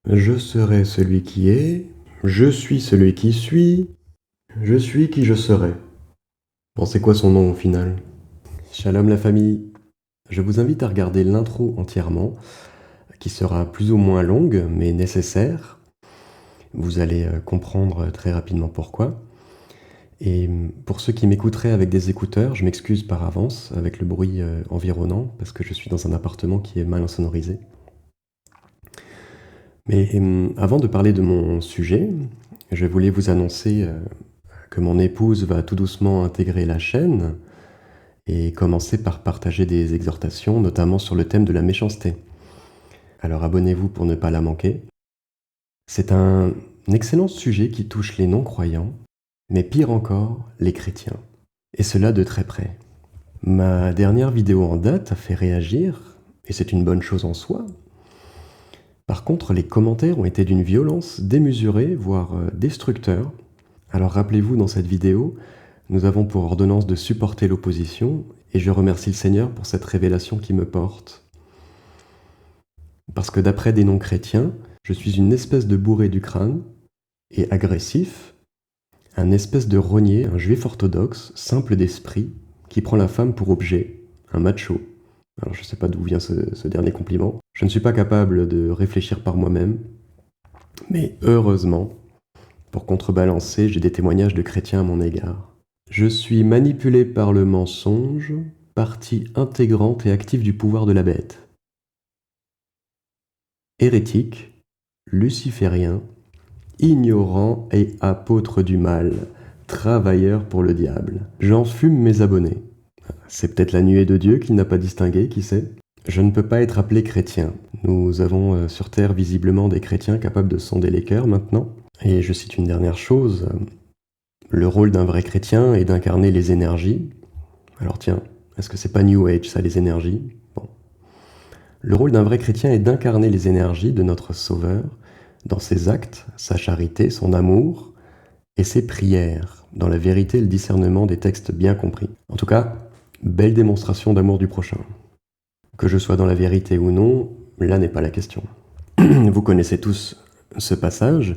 Je serai celui qui est, je suis celui qui suis, je suis qui je serai. Bon, c'est quoi son nom au final? Shalom la famille. Je vous invite à regarder l'intro entièrement, qui sera plus ou moins longue, mais nécessaire. Vous allez comprendre très rapidement pourquoi. Et pour ceux qui m'écouteraient avec des écouteurs, je m'excuse par avance avec le bruit environnant, parce que je suis dans un appartement qui est mal insonorisé. Mais avant de parler de mon sujet, je voulais vous annoncer que mon épouse va tout doucement intégrer la chaîne et commencer par partager des exhortations, notamment sur le thème de la méchanceté. Alors abonnez-vous pour ne pas la manquer. C'est un excellent sujet qui touche les non-croyants, mais pire encore, les chrétiens. Et cela de très près. Ma dernière vidéo en date a fait réagir, et c'est une bonne chose en soi. Par contre, les commentaires ont été d'une violence démesurée, voire destructeur. Alors rappelez-vous, dans cette vidéo, nous avons pour ordonnance de supporter l'opposition, et je remercie le Seigneur pour cette révélation qui me porte. Parce que d'après des non-chrétiens, je suis une espèce de bourré du crâne, et agressif, un espèce de rogné, un juif orthodoxe, simple d'esprit, qui prend la femme pour objet, un macho. Alors je ne sais pas d'où vient ce dernier compliment. Je ne suis pas capable de réfléchir par moi-même, mais heureusement, pour contrebalancer, j'ai des témoignages de chrétiens à mon égard. Je suis manipulé par le mensonge, partie intégrante et active du pouvoir de la bête. Hérétique, luciférien, ignorant et apôtre du mal, travailleur pour le diable. J'en fume mes abonnés. C'est peut-être la nuée de Dieu qu'il n'a pas distingué, qui sait? Je ne peux pas être appelé chrétien. Nous avons sur Terre visiblement des chrétiens capables de sonder les cœurs maintenant. Et je cite une dernière chose, le rôle d'un vrai chrétien est d'incarner les énergies. Alors tiens, est-ce que c'est pas New Age ça, les énergies? Bon. Le rôle d'un vrai chrétien est d'incarner les énergies de notre Sauveur dans ses actes, sa charité, son amour et ses prières, dans la vérité et le discernement des textes bien compris. En tout cas, belle démonstration d'amour du prochain. Que je sois dans la vérité ou non, là n'est pas la question. Vous connaissez tous ce passage.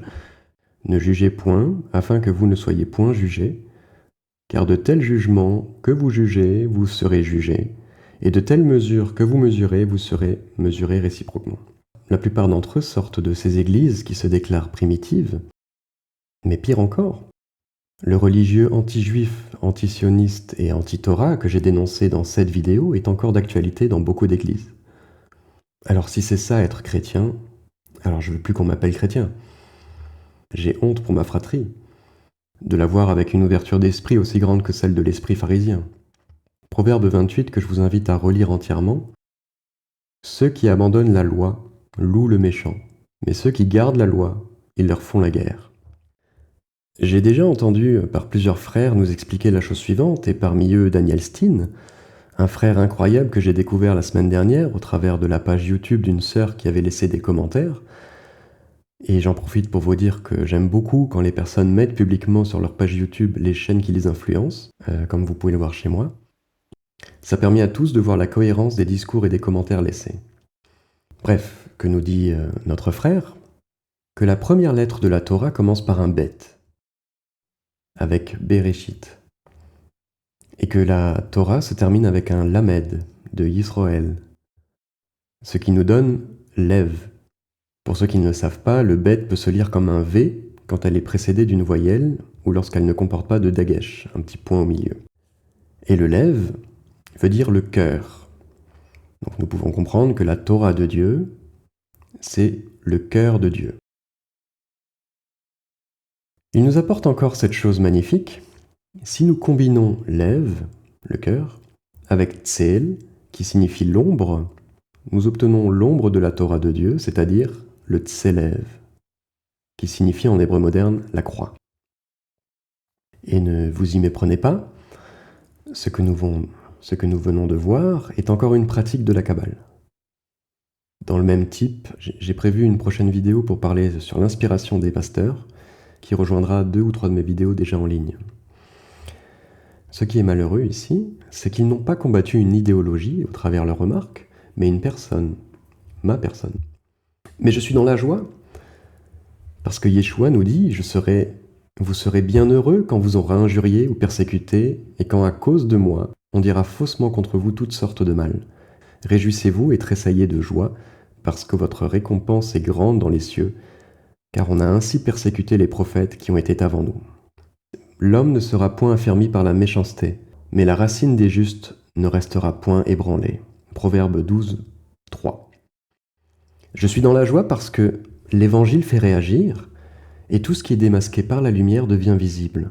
Ne jugez point, afin que vous ne soyez point jugés, car de tels jugements que vous jugez, vous serez jugés, et de telles mesures que vous mesurez, vous serez mesurés réciproquement. La plupart d'entre eux sortent de ces églises qui se déclarent primitives, mais pire encore, le religieux anti-juif, anti-sioniste et anti-Torah que j'ai dénoncé dans cette vidéo est encore d'actualité dans beaucoup d'églises. Alors si c'est ça être chrétien, alors je veux plus qu'on m'appelle chrétien. J'ai honte pour ma fratrie, de la voir avec une ouverture d'esprit aussi grande que celle de l'esprit pharisien. Proverbe 28 que je vous invite à relire entièrement. Ceux qui abandonnent la loi louent le méchant, mais ceux qui gardent la loi, ils leur font la guerre. J'ai déjà entendu par plusieurs frères nous expliquer la chose suivante, et parmi eux Daniel Steen, un frère incroyable que j'ai découvert la semaine dernière au travers de la page YouTube d'une sœur qui avait laissé des commentaires. Et j'en profite pour vous dire que j'aime beaucoup quand les personnes mettent publiquement sur leur page YouTube les chaînes qui les influencent, comme vous pouvez le voir chez moi. Ça permet à tous de voir la cohérence des discours et des commentaires laissés. Bref, que nous dit notre frère? Que la première lettre de la Torah commence par un bet, avec Bereshit, et que la Torah se termine avec un lamed de Yisroel, ce qui nous donne Lev. Pour ceux qui ne le savent pas, le bet peut se lire comme un V quand elle est précédée d'une voyelle ou lorsqu'elle ne comporte pas de dagesh, un petit point au milieu. Et le Lev veut dire le cœur. Donc nous pouvons comprendre que la Torah de Dieu, c'est le cœur de Dieu. Il nous apporte encore cette chose magnifique. Si nous combinons Lev, le cœur, avec Tsel, qui signifie l'ombre, nous obtenons l'ombre de la Torah de Dieu, c'est-à-dire le Tselev, qui signifie en hébreu moderne la croix. Et ne vous y méprenez pas, ce que nous venons de voir est encore une pratique de la Kabbale. Dans le même type, j'ai prévu une prochaine vidéo pour parler sur l'inspiration des pasteurs, qui rejoindra 2 ou 3 de mes vidéos déjà en ligne. Ce qui est malheureux ici, c'est qu'ils n'ont pas combattu une idéologie au travers leurs remarques, mais une personne, ma personne. Mais je suis dans la joie, Parce que Yeshua nous dit, vous serez bien heureux quand vous aurez injurié ou persécuté, et quand à cause de moi, on dira faussement contre vous toutes sortes de mal. Réjouissez-vous et tressaillez de joie, parce que votre récompense est grande dans les cieux, car on a ainsi persécuté les prophètes qui ont été avant nous. L'homme ne sera point affermi par la méchanceté, mais la racine des justes ne restera point ébranlée. Proverbe 12, 3. Je suis dans la joie parce que l'Évangile fait réagir, et tout ce qui est démasqué par la lumière devient visible.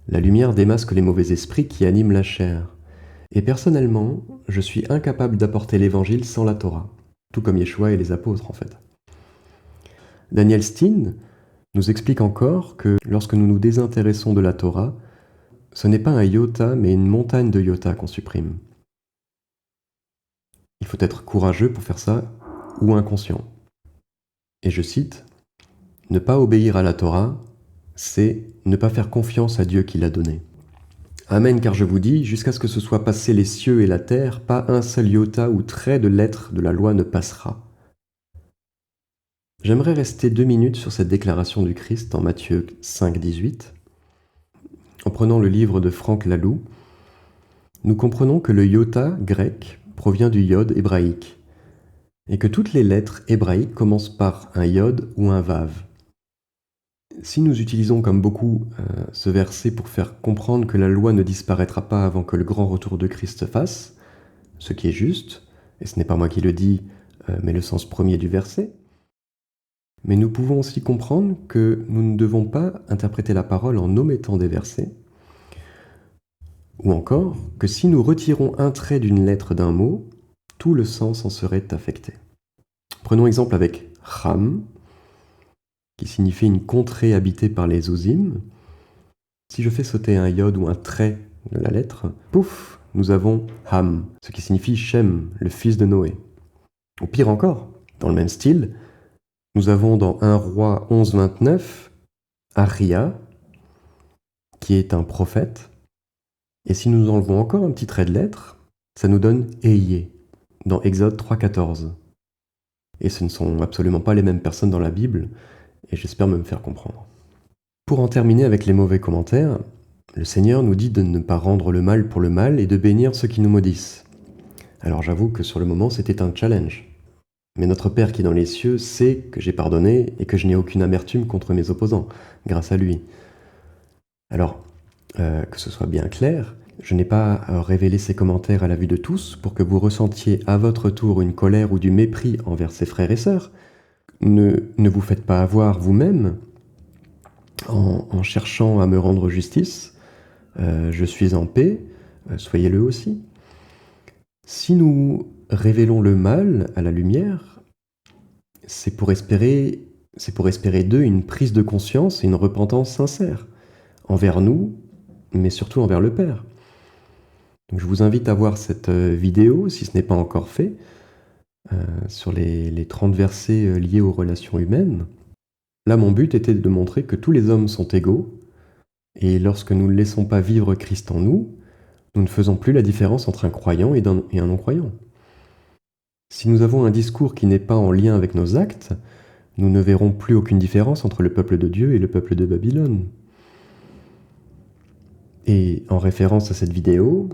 La lumière démasque les mauvais esprits qui animent la chair. Et personnellement, je suis incapable d'apporter l'Évangile sans la Torah, tout comme Yeshua et les apôtres en fait. Daniel Steen nous explique encore que lorsque nous nous désintéressons de la Torah, ce n'est pas un iota mais une montagne de iota qu'on supprime. Il faut être courageux pour faire ça ou inconscient. Et je cite, « Ne pas obéir à la Torah, c'est ne pas faire confiance à Dieu qui l'a donnée. Amen, car je vous dis, jusqu'à ce que ce soit passé les cieux et la terre, pas un seul iota ou trait de lettre de la loi ne passera. » J'aimerais rester 2 minutes sur cette déclaration du Christ en Matthieu 5, 18. En prenant le livre de Franck Laloux, nous comprenons que le iota grec provient du yod hébraïque, et que toutes les lettres hébraïques commencent par un yod ou un vav. Si nous utilisons comme beaucoup ce verset pour faire comprendre que la loi ne disparaîtra pas avant que le grand retour de Christ se fasse, ce qui est juste, et ce n'est pas moi qui le dis, mais le sens premier du verset, mais nous pouvons aussi comprendre que nous ne devons pas interpréter la parole en omettant des versets, ou encore que si nous retirons un trait d'une lettre d'un mot, tout le sens en serait affecté. Prenons exemple avec Ham, qui signifie une contrée habitée par les Ozim. Si je fais sauter un yod ou un trait de la lettre, pouf, nous avons Ham, ce qui signifie Shem, le fils de Noé. Ou pire encore, dans le même style, nous avons dans 1 Roi 11, 29, Aria, qui est un prophète. Et si nous enlevons encore un petit trait de lettre, ça nous donne Eyé, dans Exode 3, 14. Et ce ne sont absolument pas les mêmes personnes dans la Bible, et j'espère me faire comprendre. Pour en terminer avec les mauvais commentaires, le Seigneur nous dit de ne pas rendre le mal pour le mal et de bénir ceux qui nous maudissent. Alors j'avoue que sur le moment c'était un challenge. Mais notre Père qui est dans les cieux sait que j'ai pardonné et que je n'ai aucune amertume contre mes opposants, grâce à lui. Alors, que ce soit bien clair, je n'ai pas révélé ces commentaires à la vue de tous pour que vous ressentiez à votre tour une colère ou du mépris envers ses frères et sœurs. Ne vous faites pas avoir vous-même en cherchant à me rendre justice. Je suis en paix, soyez-le aussi. Si nous révélons le mal à la lumière, c'est pour espérer d'eux une prise de conscience et une repentance sincère, envers nous, mais surtout envers le Père. Donc je vous invite à voir cette vidéo, si ce n'est pas encore fait, sur les 30 versets liés aux relations humaines. Là, mon but était de montrer que tous les hommes sont égaux, et lorsque nous ne laissons pas vivre Christ en nous, nous ne faisons plus la différence entre un croyant et un non-croyant. Si nous avons un discours qui n'est pas en lien avec nos actes, nous ne verrons plus aucune différence entre le peuple de Dieu et le peuple de Babylone. Et en référence à cette vidéo,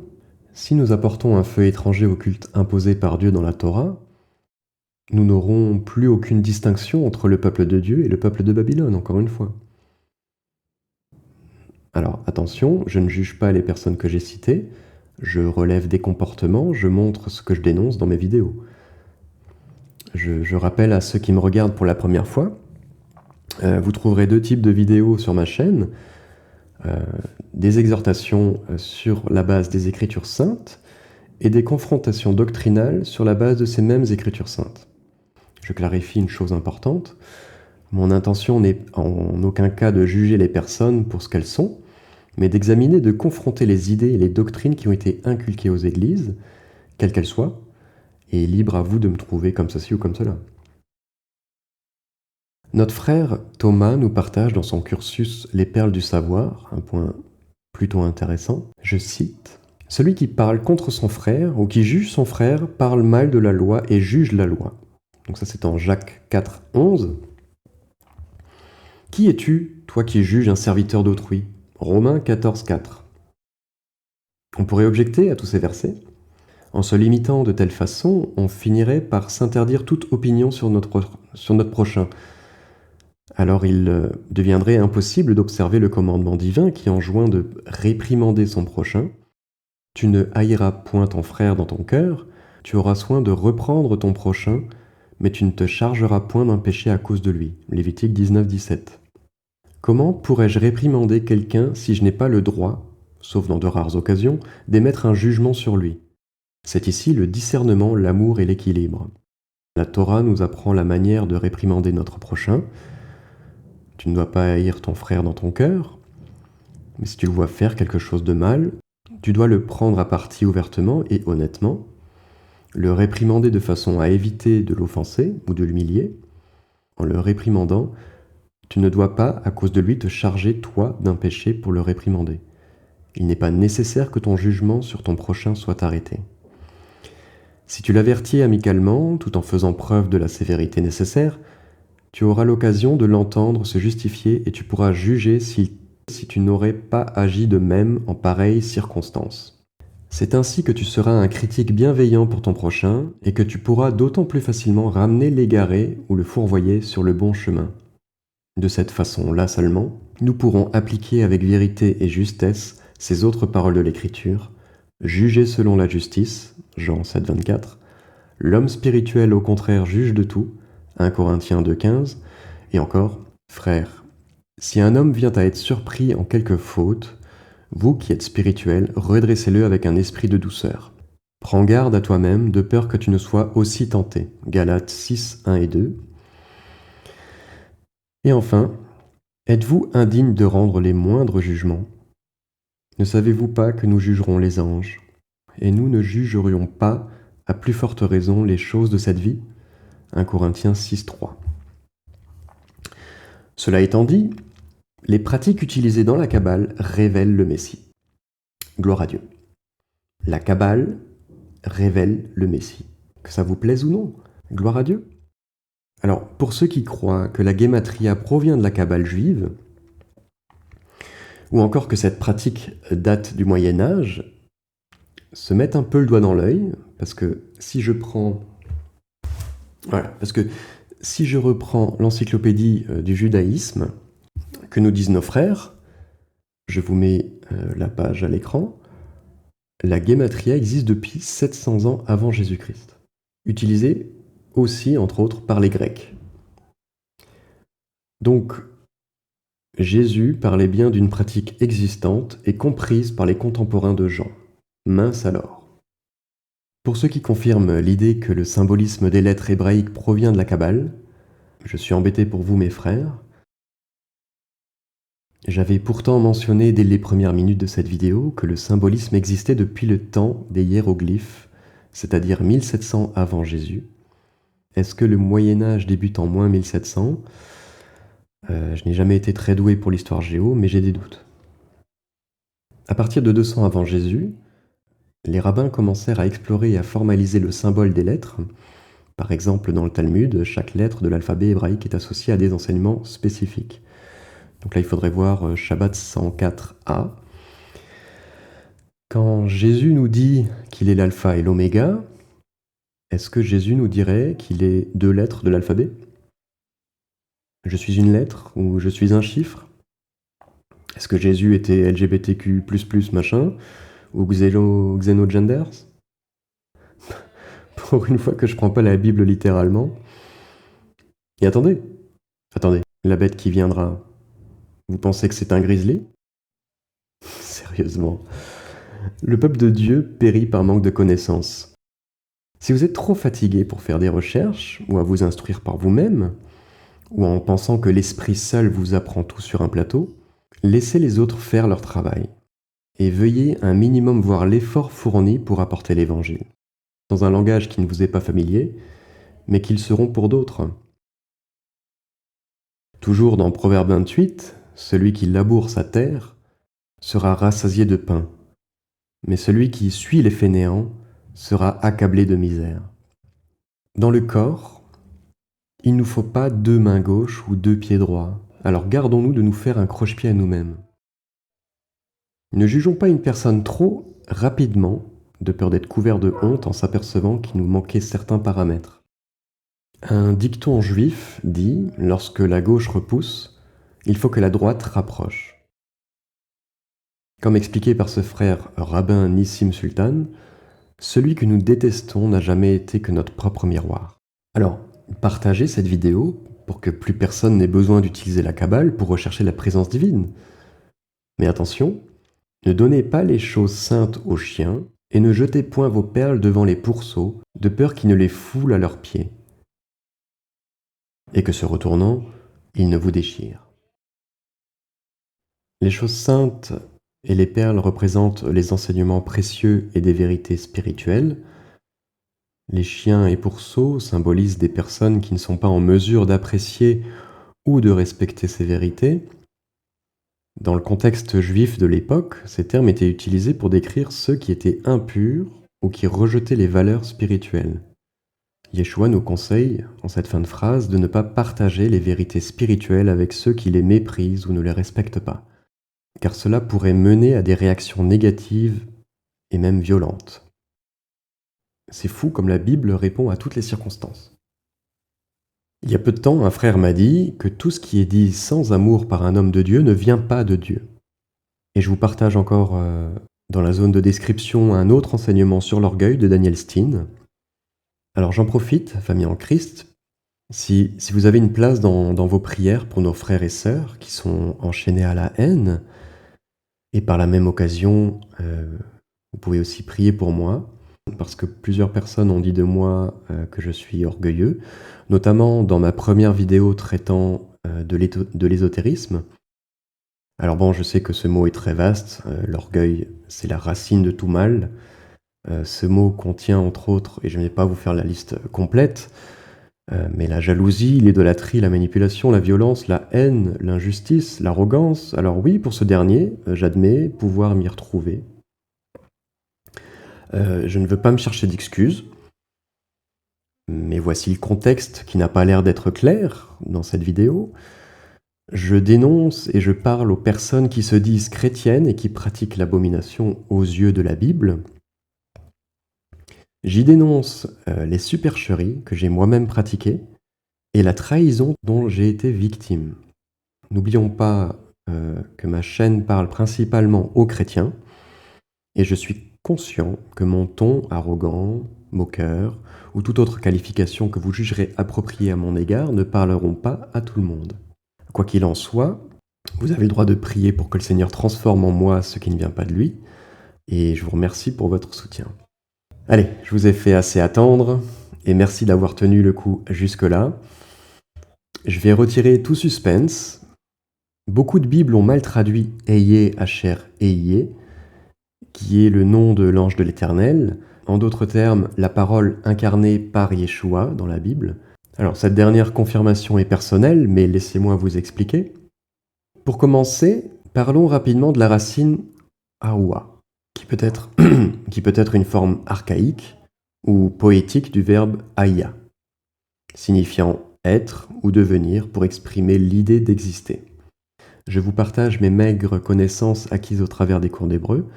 si nous apportons un feu étranger au culte imposé par Dieu dans la Torah, nous n'aurons plus aucune distinction entre le peuple de Dieu et le peuple de Babylone, encore une fois. Alors attention, je ne juge pas les personnes que j'ai citées, je relève des comportements, je montre ce que je dénonce dans mes vidéos. Je rappelle à ceux qui me regardent pour la première fois, vous trouverez 2 types de vidéos sur ma chaîne, des exhortations sur la base des Écritures saintes et des confrontations doctrinales sur la base de ces mêmes Écritures saintes. Je clarifie une chose importante, mon intention n'est en aucun cas de juger les personnes pour ce qu'elles sont, mais d'examiner, de confronter les idées et les doctrines qui ont été inculquées aux églises, quelles qu'elles soient, et libre à vous de me trouver comme ceci ou comme cela. Notre frère Thomas nous partage dans son cursus Les perles du savoir, un point plutôt intéressant. Je cite, « Celui qui parle contre son frère ou qui juge son frère parle mal de la loi et juge la loi. » Donc ça c'est en Jacques 4, 11. Qui es-tu, toi qui juges un serviteur d'autrui ? Romains 14, 4. On pourrait objecter à tous ces versets. En se limitant de telle façon, on finirait par s'interdire toute opinion sur notre prochain. Alors il deviendrait impossible d'observer le commandement divin qui enjoint de réprimander son prochain. Tu ne haïras point ton frère dans ton cœur, tu auras soin de reprendre ton prochain, mais tu ne te chargeras point d'un péché à cause de lui. Lévitique 19, 17. Comment pourrais-je réprimander quelqu'un si je n'ai pas le droit, sauf dans de rares occasions, d'émettre un jugement sur lui ? C'est ici le discernement, l'amour et l'équilibre. La Torah nous apprend la manière de réprimander notre prochain. Tu ne dois pas haïr ton frère dans ton cœur, mais si tu le vois faire quelque chose de mal, tu dois le prendre à partie ouvertement et honnêtement, le réprimander de façon à éviter de l'offenser ou de l'humilier. En le réprimandant, tu ne dois pas, à cause de lui, te charger, toi, d'un péché pour le réprimander. Il n'est pas nécessaire que ton jugement sur ton prochain soit arrêté. Si tu l'avertis amicalement, tout en faisant preuve de la sévérité nécessaire, tu auras l'occasion de l'entendre se justifier et tu pourras juger si tu n'aurais pas agi de même en pareille circonstance. C'est ainsi que tu seras un critique bienveillant pour ton prochain et que tu pourras d'autant plus facilement ramener l'égaré ou le fourvoyer sur le bon chemin. De cette façon-là seulement, nous pourrons appliquer avec vérité et justesse ces autres paroles de l'Écriture, juger selon la justice, Jean 7, 24, l'homme spirituel au contraire juge de tout, 1 Corinthiens 2, 15, et encore, frères, si un homme vient à être surpris en quelque faute, vous qui êtes spirituels, redressez-le avec un esprit de douceur. Prends garde à toi-même, de peur que tu ne sois aussi tenté. Galates 6, 1 et 2. Et enfin, êtes-vous indigne de rendre les moindres jugements ? Ne savez-vous pas que nous jugerons les anges ? Et nous ne jugerions pas, à plus forte raison, les choses de cette vie ? 1 Corinthiens 6, 3. Cela étant dit, les pratiques utilisées dans la Kabbale révèlent le Messie. Gloire à Dieu. La Kabbale révèle le Messie. Que ça vous plaise ou non, gloire à Dieu. Alors, pour ceux qui croient que la Gematria provient de la Kabbale juive, ou encore que cette pratique date du Moyen-Âge, se mettent un peu le doigt dans l'œil, parce que si je reprends l'encyclopédie du judaïsme, que nous disent nos frères, je vous mets la page à l'écran, la Gematria existe depuis 700 ans avant Jésus-Christ, utilisée aussi, entre autres, par les Grecs. Donc, Jésus parlait bien d'une pratique existante et comprise par les contemporains de Jean. Mince alors. Pour ceux qui confirment l'idée que le symbolisme des lettres hébraïques provient de la Kabbale, je suis embêté pour vous, mes frères. J'avais pourtant mentionné dès les premières minutes de cette vidéo que le symbolisme existait depuis le temps des hiéroglyphes, c'est-à-dire 1700 avant Jésus. Est-ce que le Moyen-Âge débute en moins 1700 ? Je n'ai jamais été très doué pour l'histoire géo, mais j'ai des doutes. À partir de 200 avant Jésus, les rabbins commencèrent à explorer et à formaliser le symbole des lettres. Par exemple, dans le Talmud, chaque lettre de l'alphabet hébraïque est associée à des enseignements spécifiques. Donc là, il faudrait voir Shabbat 104a. Quand Jésus nous dit qu'il est l'alpha et l'oméga, est-ce que Jésus nous dirait qu'il est 2 lettres de l'alphabet ? Je suis une lettre ou je suis un chiffre ? Est-ce que Jésus était LGBTQ++, machin ? Ou xénogenders ? Pour une fois que je prends pas la Bible littéralement. Et attendez, la bête qui viendra, vous pensez que c'est un grizzly ? Sérieusement. Le peuple de Dieu périt par manque de connaissances. Si vous êtes trop fatigué pour faire des recherches, ou à vous instruire par vous-même, ou en pensant que l'esprit seul vous apprend tout sur un plateau, laissez les autres faire leur travail. Et veuillez un minimum voir l'effort fourni pour apporter l'évangile, dans un langage qui ne vous est pas familier, mais qu'ils seront pour d'autres. Toujours dans Proverbe 28, celui qui laboure sa terre sera rassasié de pain, mais celui qui suit les fainéants sera accablé de misère. Dans le corps, il ne nous faut pas 2 mains gauches ou 2 pieds droits, alors gardons-nous de nous faire un croche-pied à nous-mêmes. Ne jugeons pas une personne trop rapidement, de peur d'être couvert de honte en s'apercevant qu'il nous manquait certains paramètres. Un dicton juif dit « Lorsque la gauche repousse, il faut que la droite rapproche ». Comme expliqué par ce frère rabbin Nissim Sultan, celui que nous détestons n'a jamais été que notre propre miroir. Alors, partagez cette vidéo pour que plus personne n'ait besoin d'utiliser la Kabbale pour rechercher la présence divine. Mais attention, ne donnez pas les choses saintes aux chiens et ne jetez point vos perles devant les pourceaux, de peur qu'ils ne les foulent à leurs pieds, et que se retournant, ils ne vous déchirent. Les choses saintes et les perles représentent les enseignements précieux et des vérités spirituelles. Les chiens et pourceaux symbolisent des personnes qui ne sont pas en mesure d'apprécier ou de respecter ces vérités. Dans le contexte juif de l'époque, ces termes étaient utilisés pour décrire ceux qui étaient impurs ou qui rejetaient les valeurs spirituelles. Yeshua nous conseille, en cette fin de phrase, de ne pas partager les vérités spirituelles avec ceux qui les méprisent ou ne les respectent pas, car cela pourrait mener à des réactions négatives et même violentes. C'est fou comme la Bible répond à toutes les circonstances. Il y a peu de temps, un frère m'a dit que tout ce qui est dit sans amour par un homme de Dieu ne vient pas de Dieu. Et je vous partage encore dans la zone de description un autre enseignement sur l'orgueil de Daniel Steen. Alors j'en profite, famille en Christ, si vous avez une place dans vos prières pour nos frères et sœurs qui sont enchaînés à la haine, et par la même occasion, vous pouvez aussi prier pour moi, parce que plusieurs personnes ont dit de moi que je suis orgueilleux, notamment dans ma première vidéo traitant de l'ésotérisme. Alors bon, je sais que ce mot est très vaste, l'orgueil c'est la racine de tout mal. Ce mot contient entre autres, et je ne vais pas vous faire la liste complète, mais la jalousie, l'idolâtrie, la manipulation, la violence, la haine, l'injustice, l'arrogance. Alors oui, pour ce dernier, j'admets pouvoir m'y retrouver. Je ne veux pas me chercher d'excuses, mais voici le contexte qui n'a pas l'air d'être clair dans cette vidéo. Je dénonce et je parle aux personnes qui se disent chrétiennes et qui pratiquent l'abomination aux yeux de la Bible. J'y dénonce les supercheries que j'ai moi-même pratiquées et la trahison dont j'ai été victime. N'oublions pas que ma chaîne parle principalement aux chrétiens et je suis conscient que mon ton arrogant, moqueur ou toute autre qualification que vous jugerez appropriée à mon égard ne parleront pas à tout le monde. Quoi qu'il en soit, vous avez le droit de prier pour que le Seigneur transforme en moi ce qui ne vient pas de lui et je vous remercie pour votre soutien. Allez, je vous ai fait assez attendre et merci d'avoir tenu le coup jusque-là. Je vais retirer tout suspense. Beaucoup de Bibles ont mal traduit Eyé, Asher, Eyé, qui est le nom de l'ange de l'Éternel. En d'autres termes, la parole incarnée par Yeshua dans la Bible. Alors, cette dernière confirmation est personnelle, mais laissez-moi vous expliquer. Pour commencer, parlons rapidement de la racine Aoua, qui peut être une forme archaïque ou poétique du verbe Aya, signifiant être ou devenir pour exprimer l'idée d'exister. Je vous partage mes maigres connaissances acquises au travers des cours d'hébreu.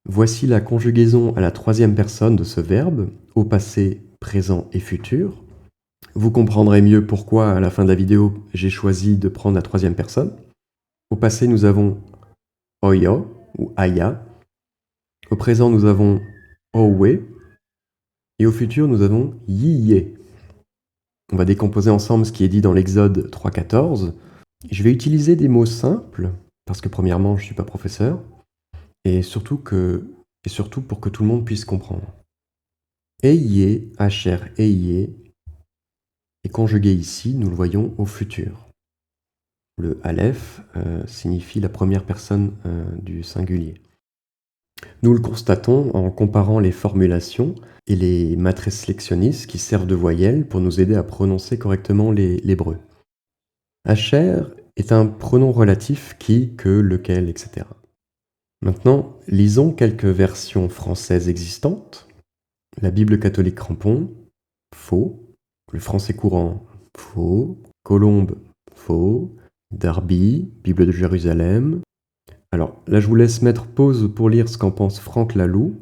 Voici la conjugaison à la troisième personne de ce verbe, au passé, présent et futur. Vous comprendrez mieux pourquoi, à la fin de la vidéo, j'ai choisi de prendre la troisième personne. Au passé, nous avons Oyo, ou Aya. Au présent, nous avons Owe. Et au futur, nous avons Yiye. On va décomposer ensemble ce qui est dit dans l'Exode 3.14. Je vais utiliser des mots simples, parce que premièrement, je ne suis pas professeur, et surtout pour que tout le monde puisse comprendre. Eyé, Asher, Eyé, est conjugué ici, nous le voyons, au futur. Le Aleph signifie la première personne du singulier. Nous le constatons en comparant les formulations et les matrices lectionnistes qui servent de voyelles pour nous aider à prononcer correctement l'hébreu. Asher est un pronom relatif qui, que, lequel, etc. Maintenant, lisons quelques versions françaises existantes. La Bible catholique Crampon, faux. Le français courant, faux. Colombe, faux. Darby, Bible de Jérusalem. Alors là, je vous laisse mettre pause pour lire ce qu'en pense Franck Laloux,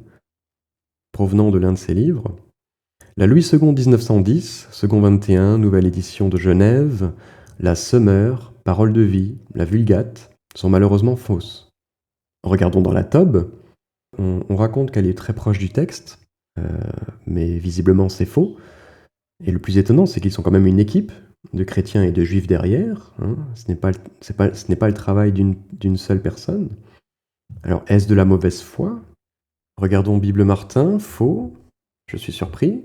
provenant de l'un de ses livres. La Louis II 1910, second 21, nouvelle édition de Genève, la Semeur, Parole de vie, la Vulgate sont malheureusement fausses. Regardons dans la Tobe, on raconte qu'elle est très proche du texte, mais visiblement c'est faux. Et le plus étonnant, c'est qu'ils sont quand même une équipe de chrétiens et de juifs derrière. Ce n'est pas le travail d'une seule personne. Alors, est-ce de la mauvaise foi? Regardons Bible Martin, faux. Je suis surpris.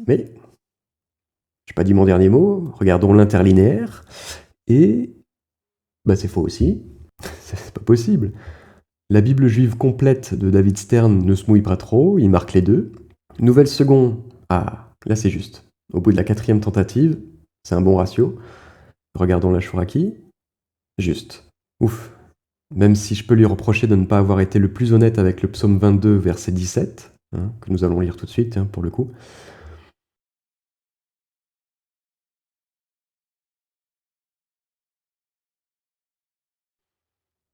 Mais, je n'ai pas dit mon dernier mot. Regardons l'interlinéaire. Et, c'est faux aussi. C'est pas possible. La Bible juive complète de David Stern ne se mouille pas trop. Il marque les deux. Nouvelle seconde. Ah, là c'est juste. Au bout de la 4e tentative, c'est un bon ratio. Regardons la Chouraki. Juste. Ouf. Même si je peux lui reprocher de ne pas avoir été le plus honnête avec le psaume 22, verset 17, que nous allons lire tout de suite, pour le coup.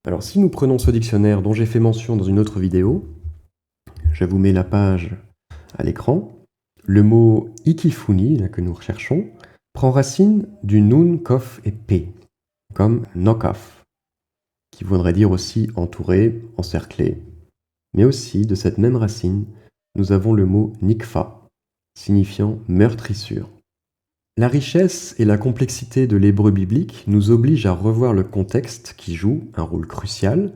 Alors, si nous prenons ce dictionnaire dont j'ai fait mention dans une autre vidéo, je vous mets la page à l'écran, le mot ikifuni, là, que nous recherchons, prend racine du nun, kof et p, comme nokaf, qui voudrait dire aussi entouré, encerclé. Mais aussi, de cette même racine, nous avons le mot nikfa, signifiant meurtrissure. La richesse et la complexité de l'hébreu biblique nous obligent à revoir le contexte qui joue un rôle crucial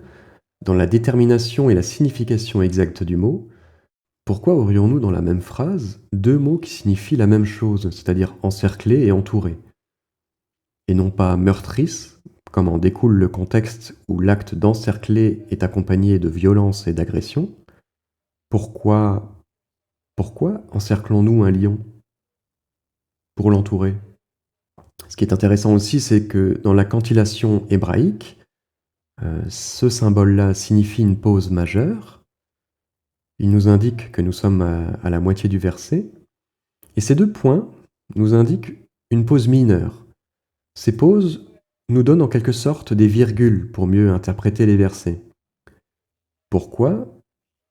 dans la détermination et la signification exacte du mot. Pourquoi aurions-nous dans la même phrase deux mots qui signifient la même chose, c'est-à-dire encerclé et entouré, et non pas meurtrisse, comme en découle le contexte où l'acte d'encercler est accompagné de violence et d'agression? Pourquoi encerclons-nous un lion? Pour l'entourer. Ce qui est intéressant aussi, c'est que dans la cantillation hébraïque, ce symbole-là signifie une pause majeure. Il nous indique que nous sommes à la moitié du verset. Et ces deux points nous indiquent une pause mineure. Ces pauses nous donnent en quelque sorte des virgules pour mieux interpréter les versets. Pourquoi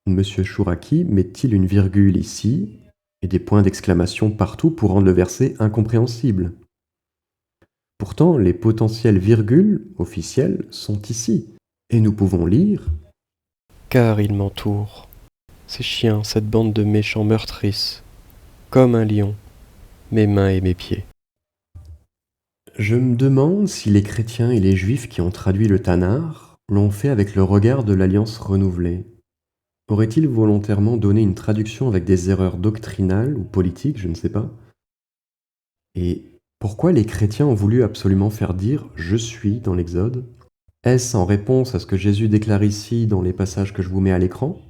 M. Chouraki met-il une virgule ici et des points d'exclamation partout pour rendre le verset incompréhensible? Pourtant, les potentielles virgules officielles sont ici, et nous pouvons lire « Car ils m'entourent, ces chiens, cette bande de méchants meurtrices, comme un lion, mes mains et mes pieds. » Je me demande si les chrétiens et les juifs qui ont traduit le Tanar l'ont fait avec le regard de l'Alliance renouvelée. Aurait-il volontairement donné une traduction avec des erreurs doctrinales ou politiques, je ne sais pas? Et pourquoi les chrétiens ont voulu absolument faire dire « Je suis » dans l'Exode? Est-ce en réponse à ce que Jésus déclare ici dans les passages que je vous mets à l'écran?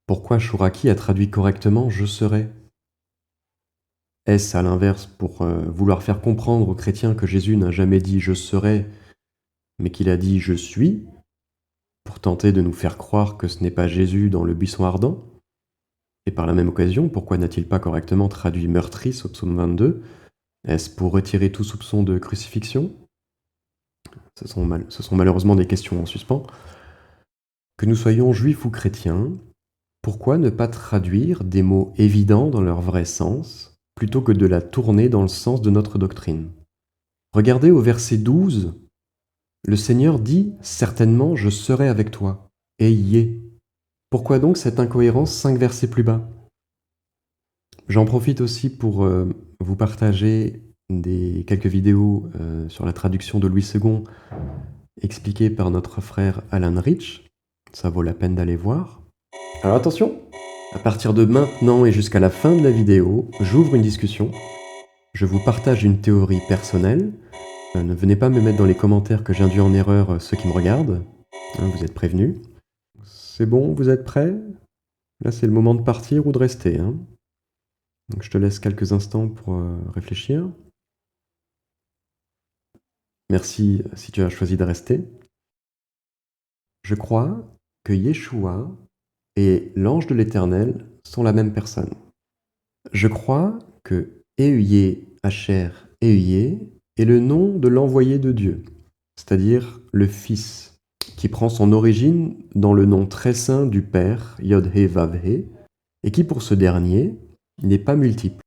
Pourquoi Chouraki a traduit correctement « Je serai » ? Est-ce à l'inverse pour vouloir faire comprendre aux chrétiens que Jésus n'a jamais dit « Je serai », mais qu'il a dit « Je suis », pour tenter de nous faire croire que ce n'est pas Jésus dans le buisson ardent? Et par la même occasion, pourquoi n'a-t-il pas correctement traduit « meurtrice » au psaume 22? Est-ce pour retirer tout soupçon de crucifixion? Ce sont malheureusement des questions en suspens. Que nous soyons juifs ou chrétiens, pourquoi ne pas traduire des mots évidents dans leur vrai sens, plutôt que de la tourner dans le sens de notre doctrine? Regardez au verset 12, le Seigneur dit « Certainement je serai avec toi » et y est. Pourquoi donc cette incohérence 5 versets plus bas? J'en profite aussi pour vous partager quelques vidéos sur la traduction de Louis II expliquées par notre frère Alan Rich. Ça vaut la peine d'aller voir. Alors attention, à partir de maintenant et jusqu'à la fin de la vidéo, j'ouvre une discussion. Je vous partage une théorie personnelle Ne venez pas me mettre dans les commentaires que j'induis en erreur ceux qui me regardent. Hein, vous êtes prévenus. C'est bon, vous êtes prêts? Là, c'est le moment de partir ou de rester, hein. Donc je te laisse quelques instants pour réfléchir. Merci si tu as choisi de rester. Je crois que Yeshua et l'ange de l'Éternel sont la même personne. Je crois que Euyé Asher Euyé est le nom de l'envoyé de Dieu, c'est-à-dire le Fils, qui prend son origine dans le nom très saint du Père, Yod-He Vav-He, et qui pour ce dernier n'est pas multiple.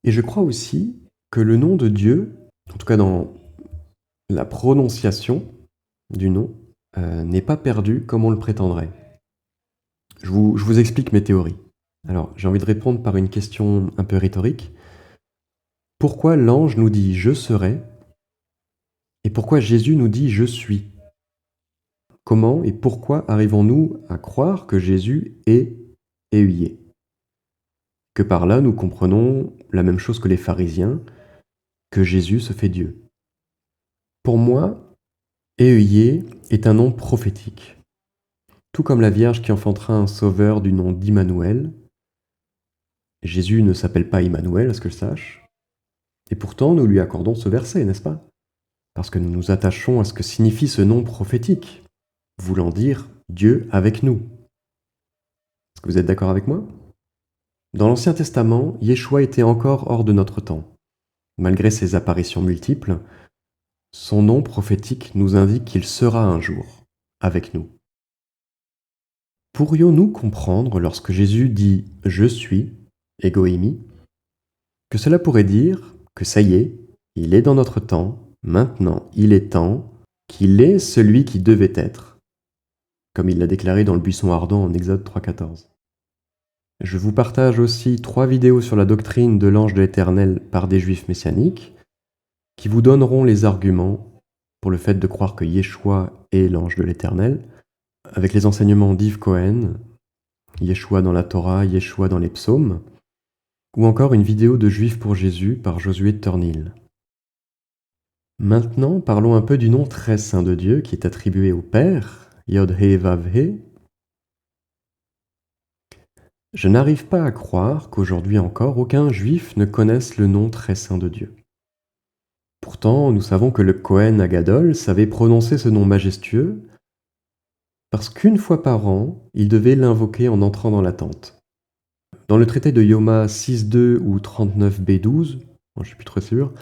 Et je crois aussi que le nom de Dieu, en tout cas dans la prononciation du nom, n'est pas perdu comme on le prétendrait. Je vous explique mes théories. Alors, j'ai envie de répondre par une question un peu rhétorique. Pourquoi l'ange nous dit « je serai » et pourquoi Jésus nous dit « je suis » ? Comment et pourquoi arrivons-nous à croire que Jésus est Euyé ? Que par là, nous comprenons la même chose que les pharisiens, que Jésus se fait Dieu. Pour moi, Euyé est un nom prophétique. Tout comme la Vierge qui enfantera un sauveur du nom d'Immanuel. Jésus ne s'appelle pas Immanuel, à ce que je sache. Et pourtant, nous lui accordons ce verset, n'est-ce pas? Parce que nous nous attachons à ce que signifie ce nom prophétique, voulant dire Dieu avec nous. Est-ce que vous êtes d'accord avec moi? Dans l'Ancien Testament, Yeshua était encore hors de notre temps. Malgré ses apparitions multiples, son nom prophétique nous indique qu'il sera un jour avec nous. Pourrions-nous comprendre lorsque Jésus dit « Je suis » Egoimi, que cela pourrait dire que ça y est, il est dans notre temps, maintenant il est temps, qu'il est celui qui devait être, comme il l'a déclaré dans le buisson ardent en Exode 3,14. Je vous partage aussi 3 vidéos sur la doctrine de l'ange de l'Éternel par des juifs messianiques, qui vous donneront les arguments pour le fait de croire que Yeshua est l'ange de l'Éternel, avec les enseignements d'Yves Cohen, Yeshua dans la Torah, Yeshua dans les psaumes, ou encore une vidéo de Juifs pour Jésus par Josué Turnil. Maintenant, parlons un peu du nom très saint de Dieu qui est attribué au Père, Yod-He Vav-He. Je n'arrive pas à croire qu'aujourd'hui encore aucun Juif ne connaisse le nom très saint de Dieu. Pourtant, nous savons que le Kohen Agadol savait prononcer ce nom majestueux parce qu'une fois par an, il devait l'invoquer en entrant dans la tente. Dans le traité de Yoma 6.2 ou 39b12, je ne suis plus très sûr,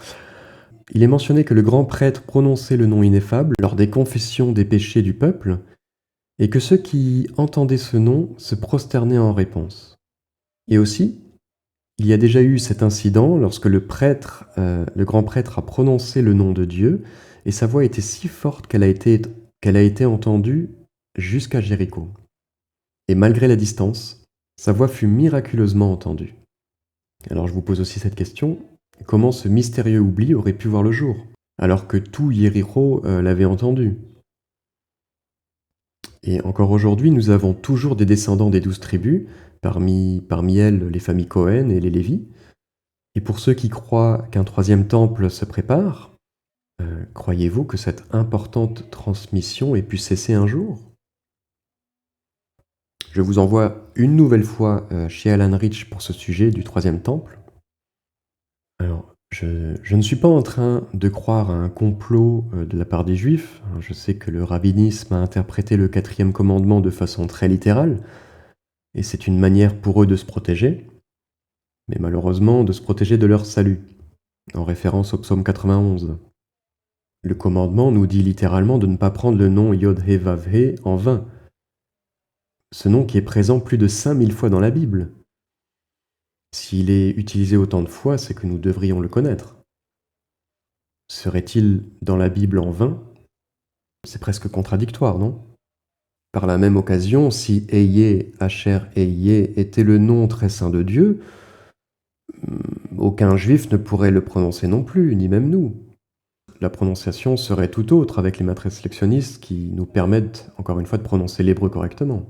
il est mentionné que le grand prêtre prononçait le nom ineffable lors des confessions des péchés du peuple et que ceux qui entendaient ce nom se prosternaient en réponse. Et aussi, il y a déjà eu cet incident lorsque le grand prêtre a prononcé le nom de Dieu et sa voix était si forte qu'elle a été entendue jusqu'à Jéricho. Et malgré la distance, sa voix fut miraculeusement entendue. Alors je vous pose aussi cette question, comment ce mystérieux oubli aurait pu voir le jour, alors que tout Jéricho l'avait entendu? Et encore aujourd'hui, nous avons toujours des descendants des 12 tribus, parmi elles les familles Cohen et les Lévis. Et pour ceux qui croient qu'un 3e temple se prépare, croyez-vous que cette importante transmission ait pu cesser un jour? Je vous envoie une nouvelle fois chez Alan Rich pour ce sujet du 3e temple. Alors, je ne suis pas en train de croire à un complot de la part des Juifs. Je sais que le rabbinisme a interprété le 4e commandement de façon très littérale, et c'est une manière pour eux de se protéger, mais malheureusement de se protéger de leur salut, en référence au psaume 91. Le commandement nous dit littéralement de ne pas prendre le nom Yod-He Vav-He en vain. Ce nom qui est présent plus de 5000 fois dans la Bible. S'il est utilisé autant de fois, c'est que nous devrions le connaître. Serait-il dans la Bible en vain? C'est presque contradictoire, non? Par la même occasion, si Eyé, Asher Eyé était le nom très saint de Dieu, aucun juif ne pourrait le prononcer non plus, ni même nous. La prononciation serait tout autre avec les matrices lectionnistes qui nous permettent, encore une fois, de prononcer l'hébreu correctement.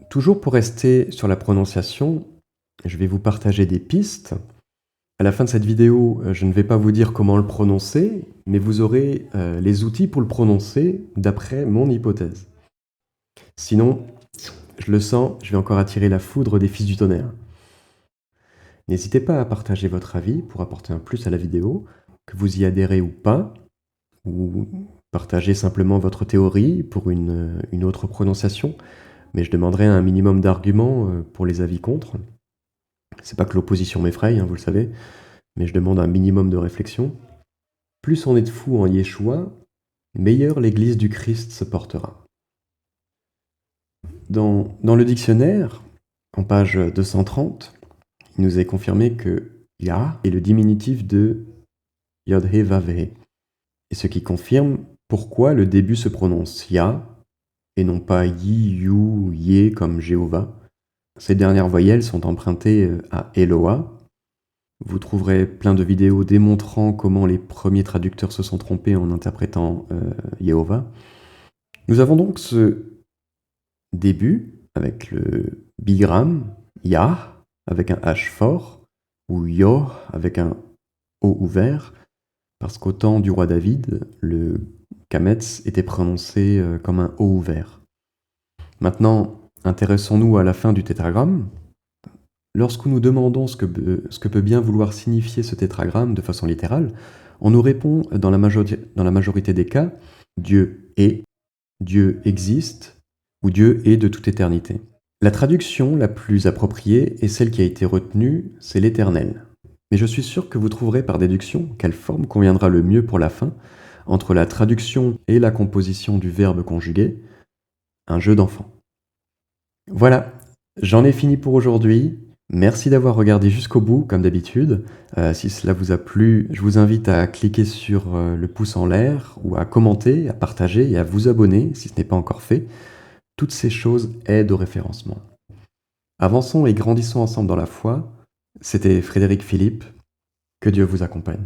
Toujours pour rester sur la prononciation, Je vais vous partager des pistes. À la fin de cette vidéo, je ne vais pas vous dire comment le prononcer, mais vous aurez les outils pour le prononcer d'après mon hypothèse. Sinon, je le sens, je vais encore attirer la foudre des fils du tonnerre. N'hésitez pas à partager votre avis pour apporter un plus à la vidéo, que vous y adhérez ou pas, ou partagez simplement votre théorie pour une autre prononciation, mais je demanderai un minimum d'arguments pour les avis contre. C'est pas que l'opposition m'effraie, hein, vous le savez, mais je demande un minimum de réflexion. Plus on est de fous en Yeshua, meilleure l'Église du Christ se portera. Dans le dictionnaire, en page 230, il nous est confirmé que Ya est le diminutif de Yod-He Vav-He, et ce qui confirme pourquoi le début se prononce Ya et non pas Yi, You, Ye comme Jéhovah. Ces dernières voyelles sont empruntées à Eloah. Vous trouverez plein de vidéos démontrant comment les premiers traducteurs se sont trompés en interprétant Jéhovah. Nous avons donc ce début avec le bigramme Yah avec un H fort ou Yo avec un O ouvert, parce qu'au temps du roi David, le Kametz était prononcé comme un O ouvert. Maintenant, intéressons-nous à la fin du tétragramme. Lorsque nous demandons ce que peut bien vouloir signifier ce tétragramme de façon littérale, on nous répond dans la majorité des cas « Dieu est »,« Dieu existe » ou « Dieu est de toute éternité ». La traduction la plus appropriée et celle qui a été retenue, c'est l'Éternel. Mais je suis sûr que vous trouverez par déduction quelle forme conviendra le mieux pour la fin, entre la traduction et la composition du verbe conjugué, un jeu d'enfant. Voilà, j'en ai fini pour aujourd'hui. Merci d'avoir regardé jusqu'au bout, comme d'habitude. Si cela vous a plu, je vous invite à cliquer sur le pouce en l'air, ou à commenter, à partager et à vous abonner si ce n'est pas encore fait. Toutes ces choses aident au référencement. Avançons et grandissons ensemble dans la foi. C'était Frédéric Philippe. Que Dieu vous accompagne.